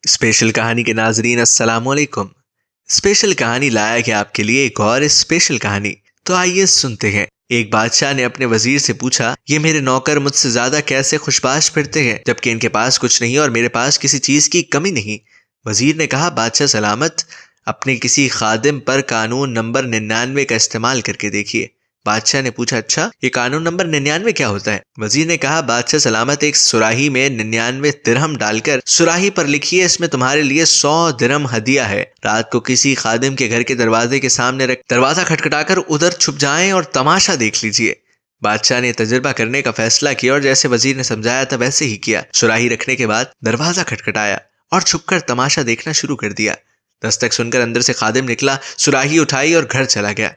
Special کہانی کے ناظرین السلام علیکم۔ اسپیشل کہانی لایا گیا آپ کے لیے ایک اور اسپیشل کہانی، تو آئیے سنتے ہیں۔ ایک بادشاہ نے اپنے وزیر سے پوچھا، یہ میرے نوکر مجھ سے زیادہ کیسے خوشباش پھرتے ہیں جبکہ ان کے پاس کچھ نہیں اور میرے پاس کسی چیز کی کمی نہیں؟ وزیر نے کہا، بادشاہ سلامت، اپنے کسی خادم پر قانون نمبر 99 کا استعمال کر کے دیکھیے۔ بادشاہ نے پوچھا، اچھا یہ قانون نمبر 99 کیا ہوتا ہے؟ وزیر نے کہا، بادشاہ سلامت، ایک سراہی میں 99 درہم ڈال کر سراہی پر لکھیے، اس میں تمہارے لیے 100 درہم ہدیہ ہے۔ رات کو کسی خادم کے گھر کے دروازے کے سامنے رکھ دروازہ کھٹکھٹا کر ادھر چھپ جائیں اور تماشا دیکھ لیجئے۔ بادشاہ نے تجربہ کرنے کا فیصلہ کیا اور جیسے وزیر نے سمجھایا تھا ویسے ہی کیا۔ سراہی رکھنے کے بعد دروازہ کھٹکھٹایا اور چھپ کر تماشا دیکھنا شروع کر دیا۔ دستک سن کر اندر سے خادم نکلا، سراہی اٹھائی اور گھر چلا گیا۔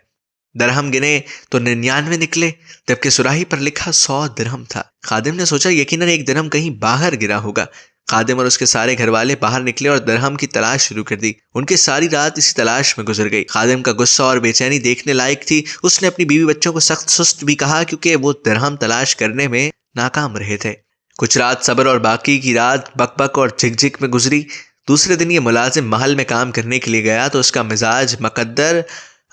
درہم گنے تو 99 نکلے جبکہ سراہی پر لکھا 100 درہم تھا۔ خادم نے سوچا یقیناً ایک درہم کہیں باہر گرا ہوگا۔ خادم اور اس کے سارے گھر والے باہر نکلے اور درہم کی تلاش شروع کر دی۔ ان کی ساری رات اسی تلاش میں گزر گئی۔ خادم کا غصہ اور بے چینی دیکھنے لائق تھی۔ اس نے اپنی بیوی بچوں کو سخت سست بھی کہا کیونکہ وہ درہم تلاش کرنے میں ناکام رہے تھے۔ کچھ رات صبر اور باقی کی رات بک بک اور جھک جھک میں گزری۔ دوسرے دن یہ ملازم محل میں کام کرنے کے لیے گیا تو اس کا مزاج مقدر،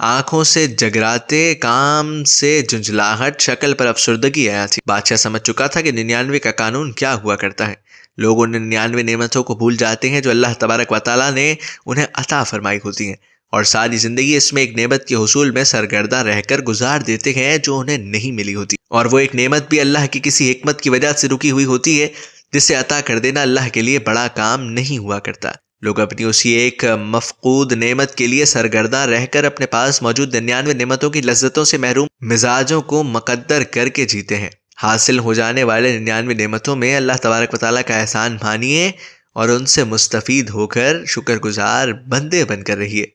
آنکھوں سے جگراتے، کام سے جھنجھلاہٹ، شکل پر افسردگی آیا تھی۔ بادشاہ سمجھ چکا تھا کہ 99 کا قانون کیا ہوا کرتا ہے۔ لوگ ان 99 نعمتوں کو بھول جاتے ہیں جو اللہ تبارک و تعالیٰ نے انہیں عطا فرمائی ہوتی ہیں، اور ساری زندگی اس میں ایک نعمت کے حصول میں سرگردہ رہ کر گزار دیتے ہیں جو انہیں نہیں ملی ہوتی، اور وہ ایک نعمت بھی اللہ کی کسی حکمت کی وجہ سے رکی ہوئی ہوتی ہے جسے عطا کر دینا اللہ کے لیے بڑا کام نہیں ہوا کرتا۔ لوگ اپنی اسی ایک مفقود نعمت کے لیے سرگردہ رہ کر اپنے پاس موجود 99 نعمتوں کی لذتوں سے محروم مزاجوں کو مقدر کر کے جیتے ہیں۔ حاصل ہو جانے والے 99 نعمتوں میں اللہ تبارک و تعالیٰ کا احسان مانیے اور ان سے مستفید ہو کر شکر گزار بندے بن کر رہیے۔